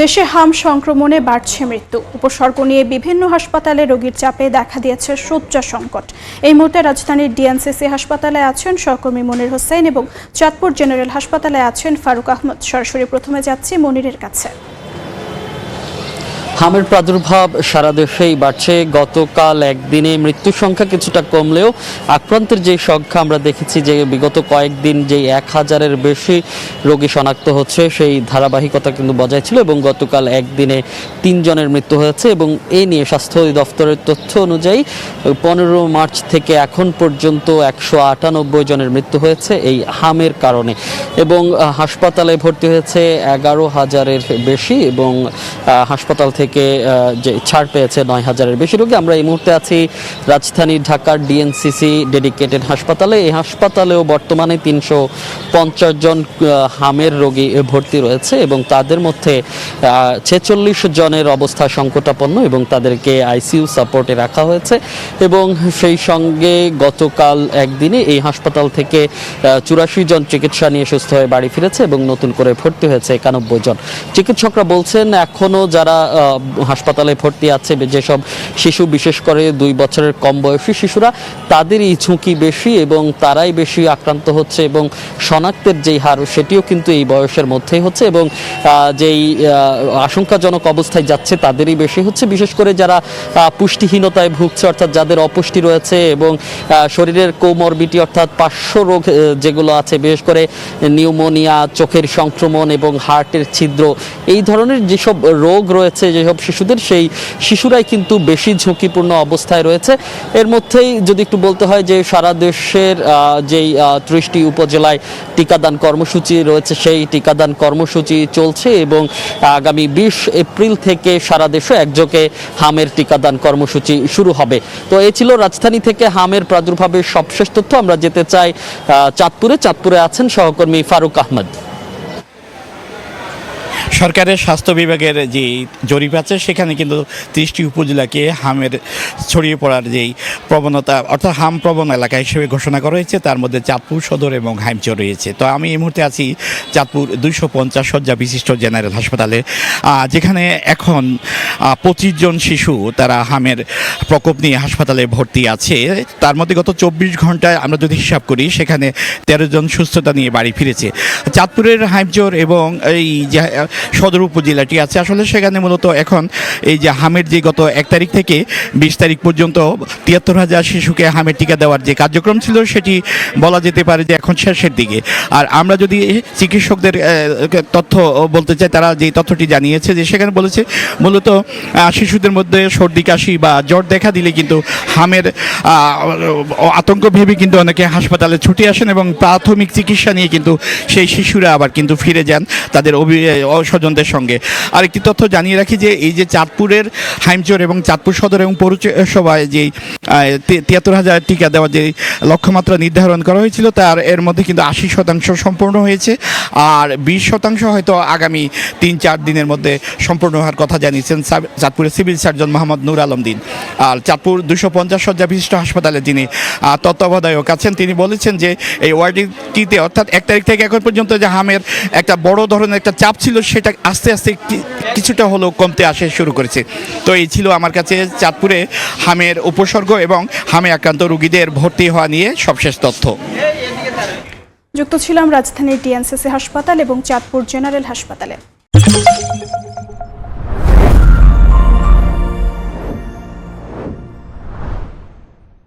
দেশে হাম সংক্রমণে বাড়ছে মৃত্যু। উপসর্গ নিয়ে বিভিন্ন হাসপাতালে রোগীর চাপে দেখা দিয়েছে শয্যা সংকট। এই মুহূর্তে রাজধানীর ডিএনসিসি হাসপাতালে আছেন সহকর্মী মনির হোসেন এবং চাঁদপুর জেনারেল হাসপাতালে আছেন ফারুক আহমদ। সরাসরি প্রথমে যাচ্ছি মনিরের কাছে। হামের প্রাদুর্ভাব সারা দেশেই বাড়ছে। গতকাল একদিনে মৃত্যুর সংখ্যা কিছুটা কমলেও আক্রান্তের যে সংখ্যা আমরা দেখেছি যে বিগত কয়েকদিন যেই 1000-এর বেশি রোগী শনাক্ত হচ্ছে সেই ধারাবাহিকতা কিন্তু বজায় ছিল এবং গতকাল একদিনে 3 জনের মৃত্যু হয়েছে এবং এ নিয়ে স্বাস্থ্য অধিদপ্তরের তথ্য অনুযায়ী 15 মার্চ থেকে এখন পর্যন্ত 198 জনের মৃত্যু হয়েছে এই হামের কারণে এবং হাসপাতালে ভর্তি হয়েছে 11,000-এর বেশি এবং হাসপাতাল থেকে যে ছাড় পেয়েছে 9,000-এর বেশি রোগী। আমরা এই মুহূর্তে আছি রাজধানী ঢাকার ডিএনসিসি ডেডিকেটেড হাসপাতালে। এই হাসপাতালেও বর্তমানে 350 জন হামের রোগী ভর্তি রয়েছে এবং তাদের মধ্যে 46 জনের অবস্থা সংকটাপন্ন এবং তাদেরকে আইসিইউ সাপোর্টে রাখা হয়েছে এবং সেই সঙ্গে গতকাল একদিনে এই হাসপাতাল থেকে 84 জন চিকিৎসা নিয়ে সুস্থ হয়ে বাড়ি ফিরেছে এবং নতুন করে ভর্তি হয়েছে 91 জন। চিকিৎসকরা বলছেন এখনও যারা হাসপাতালে ভর্তি আছে যেসব শিশু, বিশেষ করে 2 বছরের কম বয়সী শিশুরা, তাদেরই ঝুঁকি বেশি এবং তারাই বেশি আক্রান্ত হচ্ছে এবং শনাক্তের যেই হার সেটিও কিন্তু এই বয়সের মধ্যেই হচ্ছে এবং যেই আশঙ্কাজনক অবস্থায় যাচ্ছে তাদেরই বেশি হচ্ছে। বিশেষ করে যারা পুষ্টিহীনতায় ভুগছে, অর্থাৎ যাদের অপুষ্টি রয়েছে এবং শরীরের কোমরবিটি অর্থাৎ পার্শ্ব রোগ যেগুলো আছে, বিশেষ করে নিউমোনিয়া, চোখের সংক্রমণ এবং হার্টের ছিদ্র, এই ধরনের যেসব রোগ রয়েছে যেসব শিশুদের, সেই শিশুরাই কিন্তু বেশি ঝুঁকিপূর্ণ অবস্থায় রয়েছে। এর মধ্যেই যদি একটু বলতে হয় যে সারা দেশের যেই 30টি উপজেলায় টিকাদান কর্মসূচি রয়েছে সেই টিকাদান কর্মসূচি চলছে এবং আগামী 20 এপ্রিল থেকে সারা দেশে একযোগে হামের টিকাদান কর্মসূচি শুরু হবে। তো এই ছিল রাজধানী থেকে হামের প্রাদুর্ভাবের সবশেষ তথ্য। আমরা যেতে চাই চাঁদপুরে আছেন সহকর্মী ফারুক আহমদ। সরকারের স্বাস্থ্য বিভাগের যে জরিপ আছে সেখানে কিন্তু 30টি উপজেলাকে হামের ছড়িয়ে পড়ার যেই প্রবণতা, অর্থাৎ হাম প্রবণ এলাকা হিসেবে ঘোষণা করা হয়েছে। তার মধ্যে চাঁদপুর সদর এবং হাইমচর রয়েছে। তো আমি এই মুহূর্তে আছি চাঁদপুর 250 শয্যা বিশিষ্ট জেনারেল হাসপাতালে, যেখানে এখন 25 জন শিশু তারা হামের প্রকোপ নিয়ে হাসপাতালে ভর্তি আছে। তার মধ্যে গত 24 ঘন্টায় আমরা যদি হিসাব করি সেখানে 13 জন সুস্থতা নিয়ে বাড়ি ফিরেছে। চাঁদপুরের হাইমচর এবং এই যে সদর উপজেলাটি আছে, আসলে সেখানে মূলত এখন এই যে হামের যে গত 1 তারিখ থেকে 20 তারিখ পর্যন্ত 73,000 শিশুকে হামের টিকা দেওয়ার যে কার্যক্রম ছিল সেটি বলা যেতে পারে যে এখন শেষের দিকে। আর আমরা যদি চিকিৎসকদের তথ্য বলতে চাই, তারা যে তথ্যটি জানিয়েছে যে সেখানে বলেছে মূলত শিশুদের মধ্যে সর্দি কাশি বা জ্বর দেখা দিলে কিন্তু হামের আতঙ্ক ভেবে কিন্তু অনেকে হাসপাতালে ছুটে আসেন এবং প্রাথমিক চিকিৎসা নিয়ে কিন্তু সেই শিশুরা আবার কিন্তু ফিরে যান তাদের স্বজনদের সঙ্গে। আরেকটি তথ্য জানিয়ে রাখি যে এই যে চাঁদপুরের হাইমচর এবং চাঁদপুর সদর এবং পৌরসভায় যেই 73,000 টিকা দেওয়ার যে লক্ষ্যমাত্রা নির্ধারণ করা হয়েছিল তার এর মধ্যে কিন্তু 80% সম্পূর্ণ হয়েছে আর 20% হয়তো আগামী 3-4 দিনের মধ্যে সম্পূর্ণ হওয়ার কথা জানিয়েছেন চাঁদপুরের সিভিল সার্জন মোহাম্মদ নূর আলম দিন। আর চাঁদপুর 250 শয্যা বিশিষ্ট হাসপাতালে যিনি তত্ত্বাবধায়ক আছেন তিনি বলেছেন যে এই ওয়ার্ডটিতে অর্থাৎ 1 তারিখ থেকে এখন পর্যন্ত যে হামের একটা বড় ধরনের একটা চাপ ছিল সেটা আস্তে আস্তে কিছুটা হলেও কমতে আসে শুরু করেছে। তো এই ছিল আমার কাছে চাঁদপুরে হামের উপসর্গ এবং হামে আক্রান্ত রোগীদের ভর্তি হওয়া নিয়ে সবশেষ তথ্য। যুক্ত ছিলাম রাজধানীর ডিএনসিসি হাসপাতাল এবং চাঁদপুর জেনারেল হাসপাতালে।